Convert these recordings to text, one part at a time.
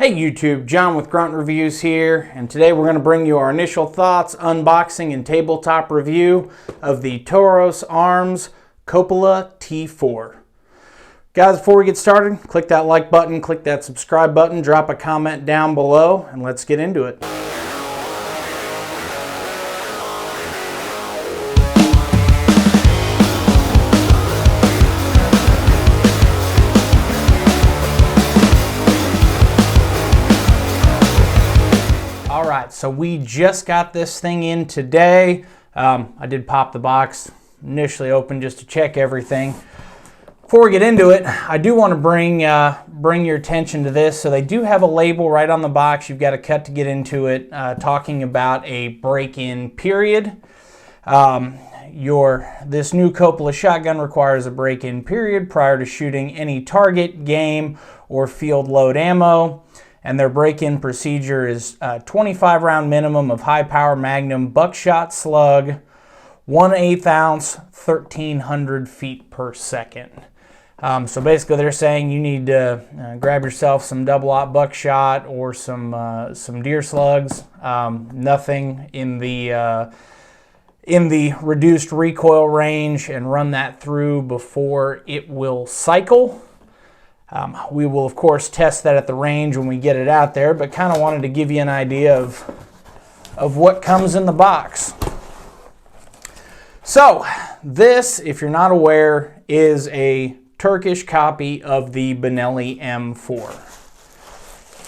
Hey YouTube, John with Grunt Reviews here, and today we're going to bring you our initial thoughts, unboxing, and tabletop review of the Toros Arms Copolla T4. Guys, before we get started, click that like button, click that subscribe button, drop a comment down below, and let's get into it. So we just got this thing in today. I did pop the box initially open just to check everything. Before we get into it, I do want to bring your attention to this. So they do have a label right on the box. You've got to cut to get into it, talking about a break-in period. This new Copolla shotgun requires a break-in period prior to shooting any target, game, or field load ammo. And their break-in procedure is 25 round minimum of high power magnum buckshot slug, 1/8 ounce, 1,300 feet per second. So basically they're saying you need to grab yourself some double-aught buckshot or some deer slugs, nothing in the reduced recoil range, and run that through before it will cycle. We will, of course, test that at the range when we get it out there, but kind of wanted to give you an idea of what comes in the box. So, this, if you're not aware, is a Turkish copy of the Benelli M4.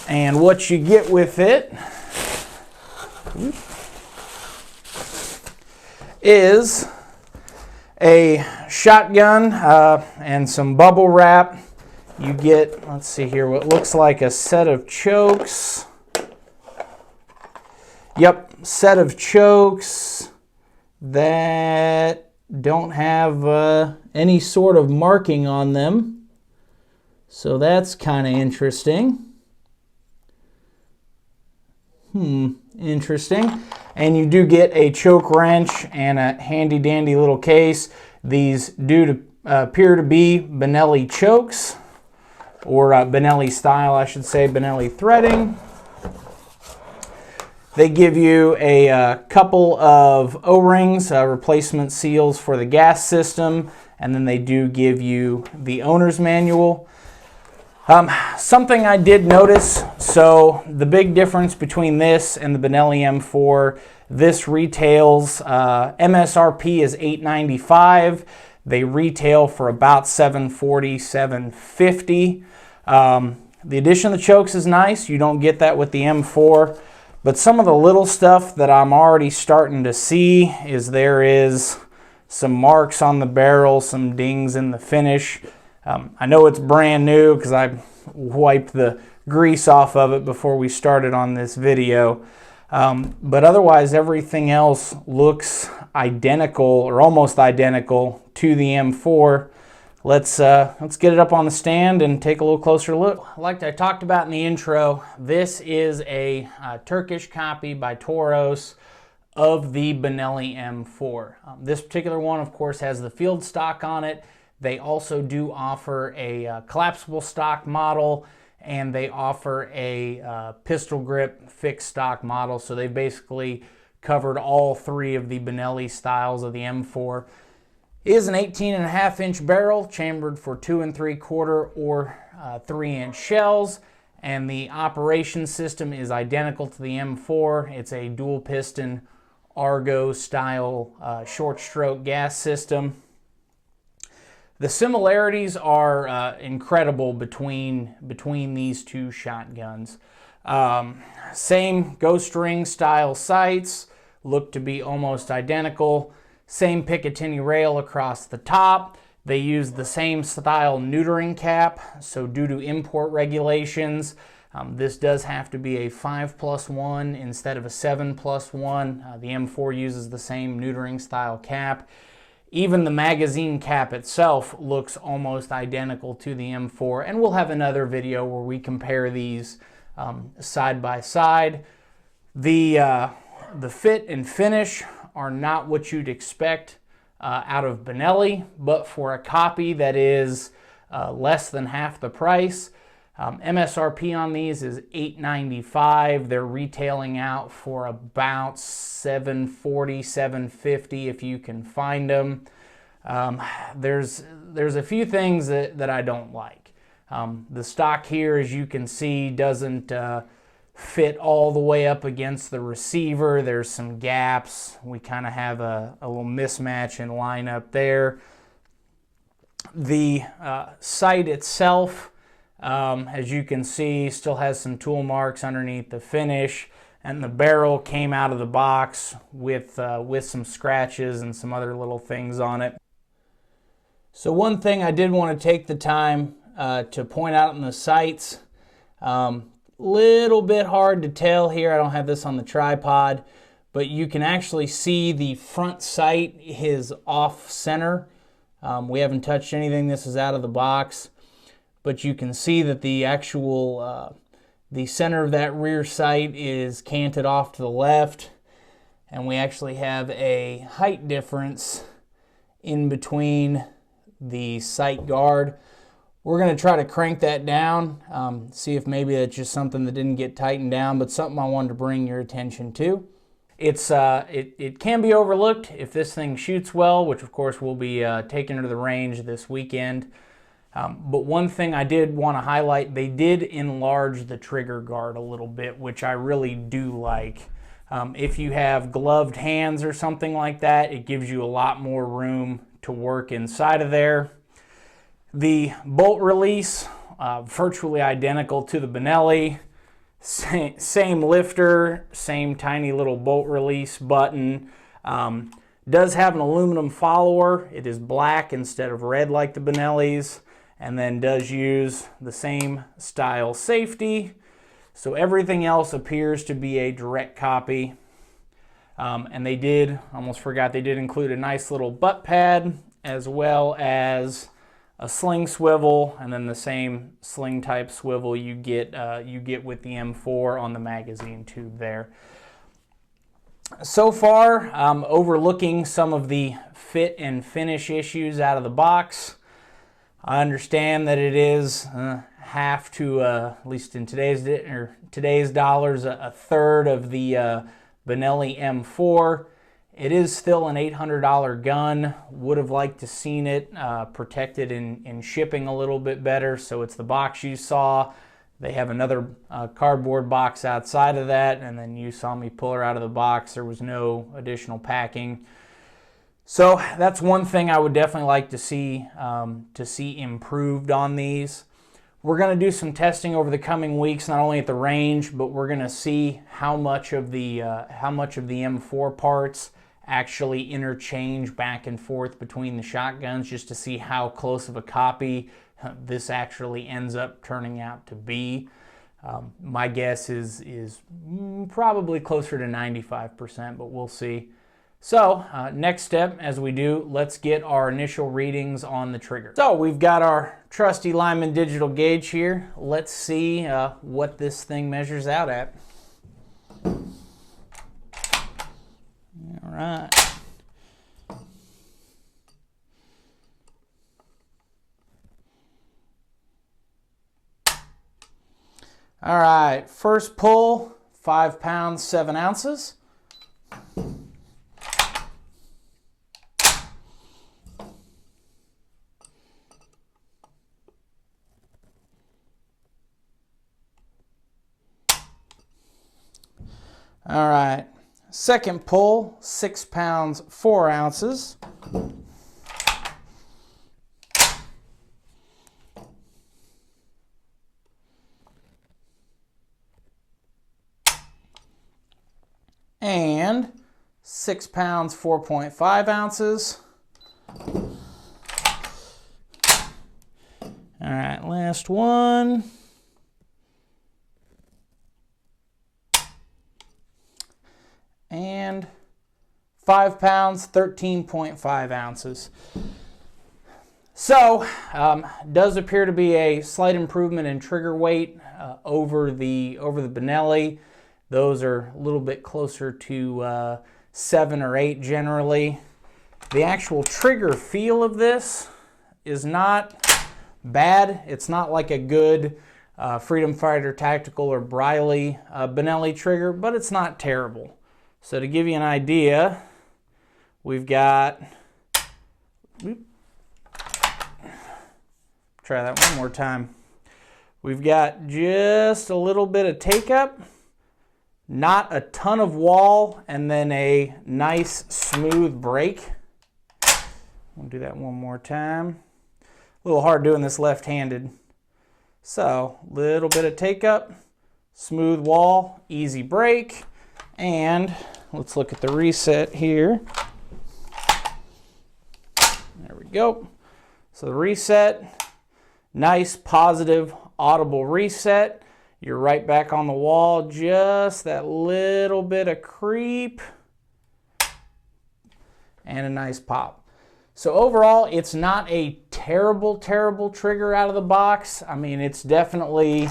And what you get with it is a shotgun and some bubble wrap. You get, let's see here, what looks like a set of chokes. Yep, set of chokes that don't have any sort of marking on them. So that's kind of interesting. Interesting. And you do get a choke wrench and a handy dandy little case. These do appear to be Benelli chokes. Or Benelli style, I should say, Benelli threading. They give you a couple of O-rings, replacement seals for the gas system, and then they do give you the owner's manual. Something I did notice, so the big difference between this and the Benelli M4, this retails, MSRP is $895. They retail for about $740, $750. The addition of the chokes is nice. You don't get that with the M4. But some of the little stuff that I'm already starting to see is there is some marks on the barrel, some dings in the finish. I know it's brand new because I wiped the grease off of it before we started on this video. But otherwise, everything else looks identical or almost identical to the M4. Let's get it up on the stand and take a little closer look. Like I talked about in the intro, this is a Turkish copy by Toros of the Benelli M4. This particular one, of course, has the field stock on it. They also do offer a collapsible stock model, and they offer a pistol grip fixed stock model. So they basically covered all three of the Benelli styles of the M4. It is an 18.5 inch barrel, chambered for 2 3/4 or 3 inch shells, and the operation system is identical to the M4. It's a dual piston Argo style short stroke gas system. The similarities are incredible between these two shotguns. Same ghost ring style sights, look to be almost identical. Same Picatinny rail across the top. They use the same style neutering cap, so due to import regulations, this does have to be a 5+1 instead of a 7+1. The M4 uses the same neutering style cap. Even the magazine cap itself looks almost identical to the M4, and we'll have another video where we compare these side by side. The fit and finish are not what you'd expect out of Benelli, but for a copy that is less than half the price, MSRP on these is $895. They're retailing out for about $740, $750 if you can find them. There's a few things that I don't like. The stock here, as you can see, doesn't fit all the way up against the receiver. There's some gaps. We kind of have a little mismatch in lineup there. The sight itself, as you can see, still has some tool marks underneath the finish, and the barrel came out of the box with some scratches and some other little things on it. So one thing I did want to take the time to point out in the sights, little bit hard to tell here. I don't have this on the tripod, but you can actually see the front sight is off center. We haven't touched anything. This is out of the box, but you can see that the actual the center of that rear sight is canted off to the left, and we actually have a height difference in between the sight guard. We're going to try to crank that down, see if maybe that's just something that didn't get tightened down, but something I wanted to bring your attention to. It can be overlooked if this thing shoots well, which of course we'll be taking her to the range this weekend. But one thing I did want to highlight, they did enlarge the trigger guard a little bit, which I really do like. If you have gloved hands or something like that, it gives you a lot more room to work inside of there. The bolt release, virtually identical to the Benelli. Same lifter, same tiny little bolt release button. Does have an aluminum follower. It is black instead of red like the Benelli's, and then does use the same style safety. So everything else appears to be a direct copy. And they did, almost forgot, they did include a nice little butt pad as well as a sling swivel, and then the same sling type swivel you get with the M4 on the magazine tube there. So far, overlooking some of the fit and finish issues out of the box. I understand that it is half to, at least in today's dollars, a third of the Benelli M4. It is still an $800 gun. Would have liked to seen it protected in shipping a little bit better. So it's the box you saw. They have another cardboard box outside of that, and then you saw me pull her out of the box. There was no additional packing. So that's one thing I would definitely like to see improved on these. We're going to do some testing over the coming weeks, not only at the range, but we're going to see how much of the M4 parts actually interchange back and forth between the shotguns, just to see how close of a copy this actually ends up turning out to be. My guess is probably closer to 95%, but we'll see. So next step, as we do, let's get our initial readings on the trigger. So we've got our trusty Lyman digital gauge here. Let's see what this thing measures out at. All right. All right, first pull, 5 pounds, 7 ounces. All right, second pull, 6 pounds, 4 ounces. And 6 pounds, 4.5 ounces. All right, last one. And 5 pounds, 13.5 ounces. So, does appear to be a slight improvement in trigger weight over the Benelli. Those are a little bit closer to 7 or 8 generally. The actual trigger feel of this is not bad. It's not like a good Freedom Fighter Tactical or Briley Benelli trigger, but it's not terrible. So to give you an idea, we've got, try that one more time. We've got just a little bit of take up, not a ton of wall, and then a nice smooth break. We'll do that one more time. A little hard doing this left-handed. So, little bit of take up, smooth wall, easy break, and let's look at the reset here. There we go. So the reset, nice positive audible reset. You're right back on the wall, just that little bit of creep and a nice pop. So overall, it's not a terrible trigger out of the box. I mean, it's definitely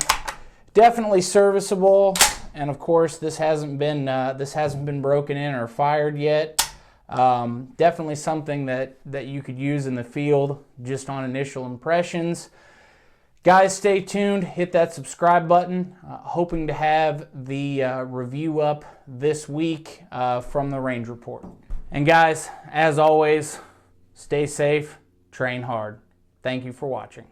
serviceable, and of course, this hasn't been broken in or fired yet. Definitely something that you could use in the field just on initial impressions. Guys, stay tuned. Hit that subscribe button. Hoping to have the review up this week from the range report. And guys, as always, stay safe, train hard. Thank you for watching.